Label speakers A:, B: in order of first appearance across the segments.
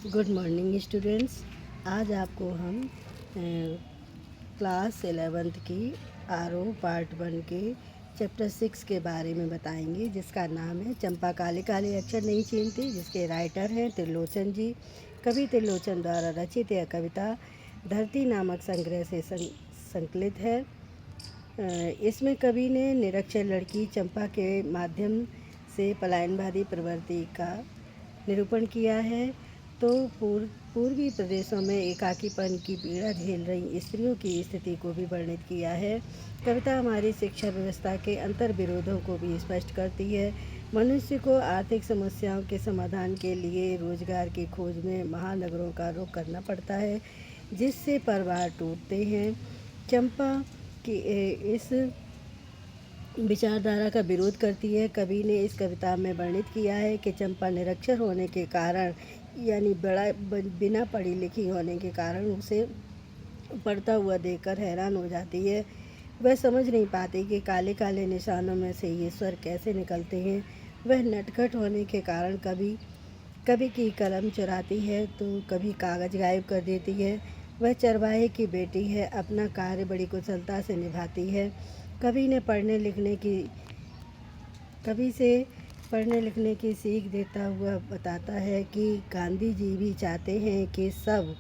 A: Good morning students. आज आपको हम क्लास 11th की आरओ पार्ट 1 के चैप्टर 6 के बारे में बताएंगे, जिसका नाम है चंपा काले काले अक्षर नहीं छीनती, जिसके राइटर हैं त्रिलोचन जी। कवि त्रिलोचन द्वारा रचित यह कविता धरती नामक संग्रह से संकलित है। इसमें कवि ने निरक्षर लड़की चंपा के माध्यम से पलायनवादी प्रवृत्ति का निरूपण किया है। तो पूर्वी प्रदेशों में एकाकीपन की पीड़ा झेल रही स्त्रियों की स्थिति को भी वर्णित किया है। कविता हमारी शिक्षा व्यवस्था के अंतर विरोधों को भी स्पष्ट करती है। मनुष्य को आर्थिक समस्याओं के समाधान के लिए रोजगार की खोज में महानगरों का रुख करना पड़ता है, जिससे परिवार टूटते हैं। चंपा की इस विचारधारा का विरोध करती है। कवि ने इस कविता में वर्णित किया है कि चंपा निरक्षर होने के कारण, यानी बिना पढ़ी लिखी होने के कारण उसे पढ़ता हुआ देखकर हैरान हो जाती है। वह समझ नहीं पाती कि काले काले निशानों में से ये स्वर कैसे निकलते हैं। वह नटखट होने के कारण कभी की कलम चुराती है तो कभी कागज़ गायब कर देती है। वह चरवाहे की बेटी है, अपना कार्य बड़ी कुशलता से निभाती है। कवि से पढ़ने लिखने की सीख देता हुआ बताता है कि गांधी जी भी चाहते हैं कि सब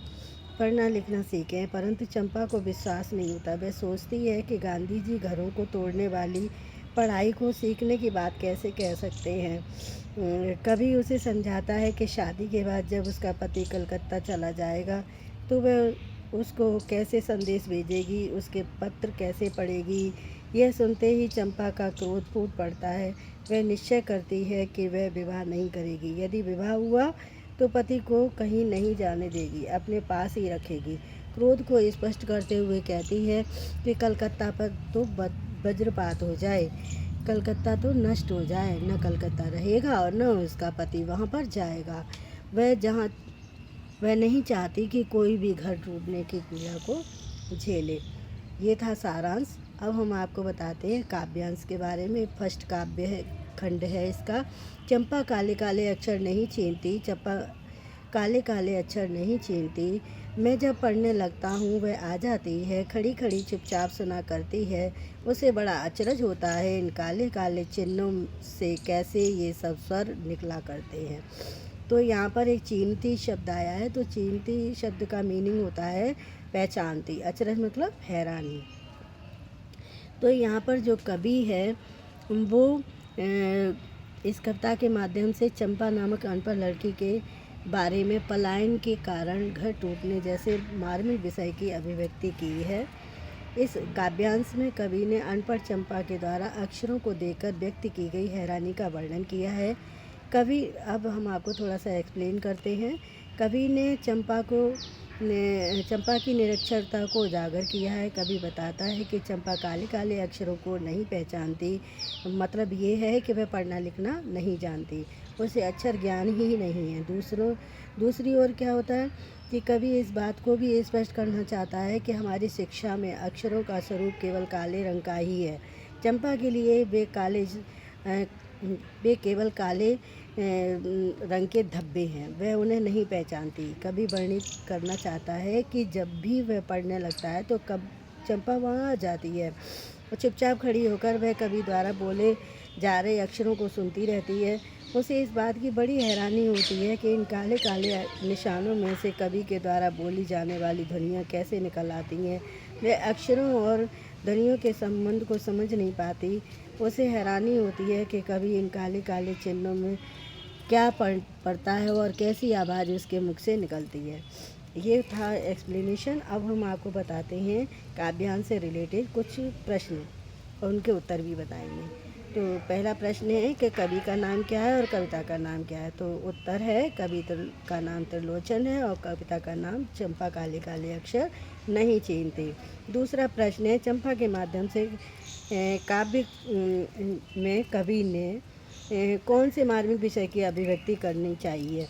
A: पढ़ना लिखना सीखें, परंतु चंपा को विश्वास नहीं होता। वह सोचती है कि गांधी जी घरों को तोड़ने वाली पढ़ाई को सीखने की बात कैसे कह सकते हैं। कवि उसे समझाता है कि शादी के बाद जब उसका पति कलकत्ता चला जाएगा तो वह उसको कैसे संदेश भेजेगी, उसके पत्र कैसे पढ़ेगी। यह सुनते ही चंपा का क्रोध फूट पड़ता है। वह निश्चय करती है कि वह विवाह नहीं करेगी। यदि विवाह हुआ तो पति को कहीं नहीं जाने देगी, अपने पास ही रखेगी। क्रोध को स्पष्ट करते हुए कहती है कि कलकत्ता पर तो वज्रपात हो जाए, कलकत्ता तो नष्ट हो जाए, न कलकत्ता रहेगा और न उसका पति वहाँ पर जाएगा। वह नहीं चाहती कि कोई भी घर डूबने की पीड़ा को झेले। ये था सारांश। अब हम आपको बताते हैं काव्यांश के बारे में। फर्स्ट काव्य खंड है इसका। चंपा काले काले अक्षर नहीं छीनती, चंपा काले काले अक्षर नहीं छीनती। मैं जब पढ़ने लगता हूँ वह आ जाती है, खड़ी खड़ी चुपचाप सुना करती है। उसे बड़ा अचरज होता है, इन काले काले चिन्हों से कैसे ये सब स्वर निकला करते हैं। तो यहाँ पर एक चीनती शब्द आया है। तो चीनती शब्द का मीनिंग होता है पहचानती, अचरज मतलब हैरानी। तो यहाँ पर जो कवि है वो इस कविता के माध्यम से चंपा नामक अनपढ़ लड़की के बारे में पलायन के कारण घर टूटने जैसे मार्मिक विषय की अभिव्यक्ति की है। इस काव्यांश में कवि ने अनपढ़ चंपा के द्वारा अक्षरों को देखकर व्यक्त की गई हैरानी का वर्णन किया है। अब हम आपको थोड़ा सा एक्सप्लेन करते हैं। कवि ने चंपा की निरक्षरता को उजागर किया है। कवि बताता है कि चंपा काले काले अक्षरों को नहीं पहचानती, मतलब ये है कि वह पढ़ना लिखना नहीं जानती, उसे अक्षर ज्ञान ही नहीं है। दूसरी ओर क्या होता है कि कवि इस बात को भी स्पष्ट करना चाहता है कि हमारी शिक्षा में अक्षरों का स्वरूप केवल काले रंग का ही है। चंपा के लिए वे केवल काले रंग के धब्बे हैं, वह उन्हें नहीं पहचानती। कवि वर्णित करना चाहता है कि जब भी वह पढ़ने लगता है तो चंपा वहाँ आ जाती है और चुपचाप खड़ी होकर वह कवि द्वारा बोले जा रहे अक्षरों को सुनती रहती है। उसे इस बात की बड़ी हैरानी होती है कि इन काले काले निशानों में से कवि के द्वारा बोली जाने वाली ध्वनियाँ कैसे निकल आती हैं। वह अक्षरों और ध्वनियों के संबंध को समझ नहीं पाती। उसे हैरानी होती है कि कवि इन काले काले चिन्हों में क्या पढ़ता है और कैसी आवाज़ उसके मुख से निकलती है। ये था एक्सप्लेनेशन। अब हम आपको बताते हैं काव्यांश से रिलेटेड कुछ प्रश्न और उनके उत्तर भी बताएंगे। तो पहला प्रश्न है कि कवि का नाम क्या है और कविता का नाम क्या है। तो उत्तर है कवि का नाम त्रिलोचन है और कविता का नाम चंपा काले काले अक्षर नहीं छीनती। दूसरा प्रश्न है चंपा के माध्यम से काव्य में कवि ने कौन से मार्मिक विषय की अभिव्यक्ति करनी चाहिए।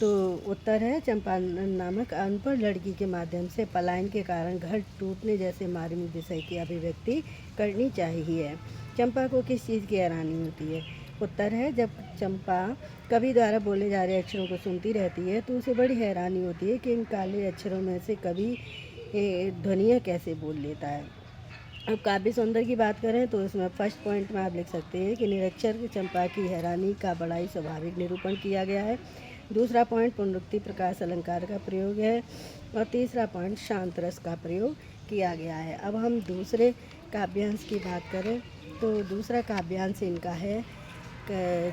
A: तो उत्तर है चंपा नामक अनपढ़ लड़की के माध्यम से पलायन के कारण घर टूटने जैसे मार्मिक विषय की अभिव्यक्ति करनी चाहिए। चंपा को किस चीज़ की हैरानी होती है। उत्तर है, जब चंपा कवि द्वारा बोले जा रहे अक्षरों को सुनती रहती है तो उसे बड़ी हैरानी होती है कि इन काले अक्षरों में से कवि ध्वनियाँ कैसे बोल लेता है। अब काव्य सौंदर्य की बात करें तो इसमें फर्स्ट पॉइंट में आप लिख सकते हैं कि निरक्षर चंपा की हैरानी का बड़ा ही स्वाभाविक निरूपण किया गया है। दूसरा पॉइंट पुनरुक्ति प्रकाश अलंकार का प्रयोग है और तीसरा पॉइंट शांत रस का प्रयोग किया गया है। अब हम दूसरे काव्यांश की बात करें तो दूसरा काव्यांश इनका है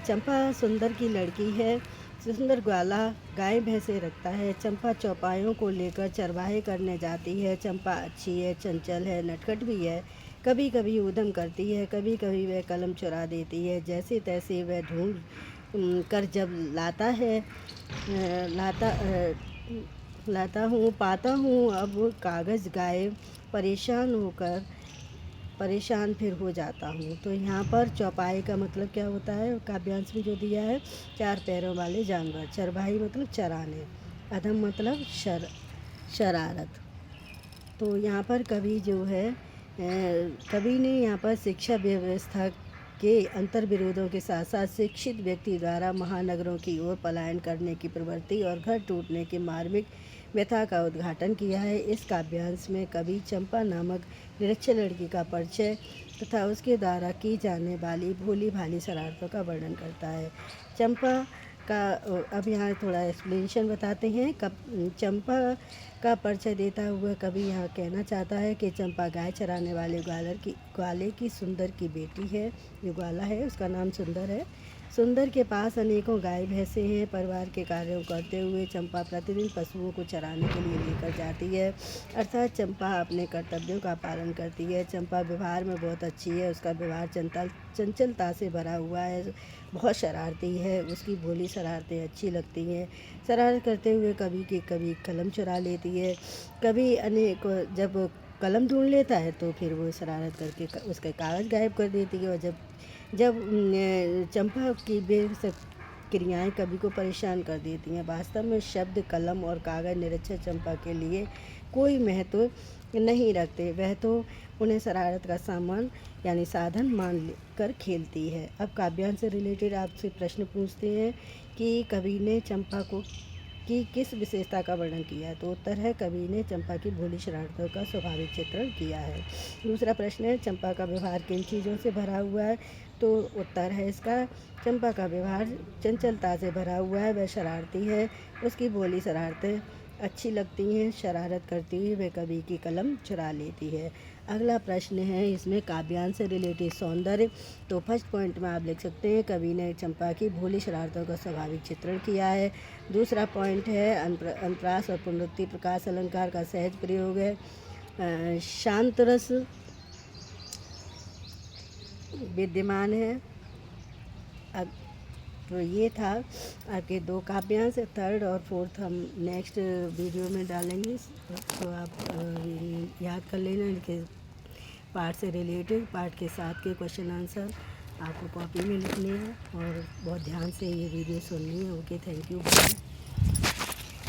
A: चंपा सुंदर की लड़की है, सुंदर ग्वाला गाय भैंसे रखता है। चंपा चौपायों को लेकर चरवाहे करने जाती है। चंपा अच्छी है, चंचल है, नटखट भी है, कभी कभी ऊधम करती है, कभी कभी वह कलम चुरा देती है। जैसे तैसे वह ढूंढ कर जब लाता हूँ पाता हूँ अब कागज़ गायब, परेशान फिर हो जाता हूँ। तो यहाँ पर चौपाई का मतलब क्या होता है, काव्यांश में जो दिया है, 4 पैरों वाले जानवर। चरवाही मतलब चराने, अधम मतलब शरारत। तो यहाँ पर कवि जो है कवि ने यहाँ पर शिक्षा व्यवस्था के अंतर विरोधों के साथ साथ शिक्षित व्यक्ति द्वारा महानगरों की ओर पलायन करने की प्रवृत्ति और घर टूटने की मार्मिक व्यथा का उद्घाटन किया है। इस काव्यांश में कवि चंपा नामक निरक्षर लड़की का परिचय तथा उसके द्वारा की जाने वाली भोली भाली शरारतों का वर्णन करता है। चंपा का अब यहाँ थोड़ा एक्सप्लेनेशन बताते हैं। चंपा का परिचय देता हुआ कवि यहाँ कहना चाहता है कि चंपा गाय चराने वाले ग्वाले की सुंदर की बेटी है। जो ग्वाला है उसका नाम सुंदर है। सुंदर के पास अनेकों गाय भैंसे हैं। परिवार के कार्यों करते हुए चंपा प्रतिदिन पशुओं को चराने के लिए लेकर जाती है, अर्थात चंपा अपने कर्तव्यों का पालन करती है। चंपा व्यवहार में बहुत अच्छी है। उसका व्यवहार चंचलता से भरा हुआ है, बहुत शरारती है। उसकी भोली शरारतें अच्छी लगती हैं। शरारत करते हुए कभी कलम चुरा लेती है। कभी जब कलम ढूंढ लेता है तो फिर वो शरारत करके उसके कागज़ गायब कर देती है। और जब चंपा की बेशक क्रियाएँ कवि को परेशान कर देती हैं। वास्तव में शब्द कलम और कागज़ निरक्षर चंपा के लिए कोई महत्व नहीं रखते। वह तो उन्हें शरारत का सामान यानी साधन मान कर खेलती है। अब काव्यांश से रिलेटेड आपसे प्रश्न पूछते हैं कि कवि ने चंपा की किस विशेषता का वर्णन किया है। तो उत्तर है कवि ने चंपा की भोली शरारतों का स्वाभाविक चित्रण किया है। दूसरा प्रश्न है चंपा का व्यवहार किन चीज़ों से भरा हुआ है। तो उत्तर है इसका चंपा का व्यवहार चंचलता से भरा हुआ है। वह शरारती है, उसकी भोली शरारतें अच्छी लगती हैं। शरारत करती हुई वह कवि की कलम चुरा लेती है। अगला प्रश्न है इसमें काव्यांश से रिलेटेड सौंदर्य। तो फर्स्ट पॉइंट में आप लिख सकते हैं कवि ने चंपा की भोली शरारतों का स्वाभाविक चित्रण किया है। दूसरा पॉइंट है अनुप्रास और पुनरुक्ति प्रकाश अलंकार का सहज प्रयोग है। शांत रस विद्यमान है। अब तो ये था आपके 2 काव्यांश। थर्ड और फोर्थ हम नेक्स्ट वीडियो में डालेंगे, तो आप याद कर लेना। इनके पार्ट से रिलेटेड पार्ट के साथ के क्वेश्चन आंसर आपको कॉपी में लिखने हैं और बहुत ध्यान से ये वीडियो सुननी है। Okay, thank you.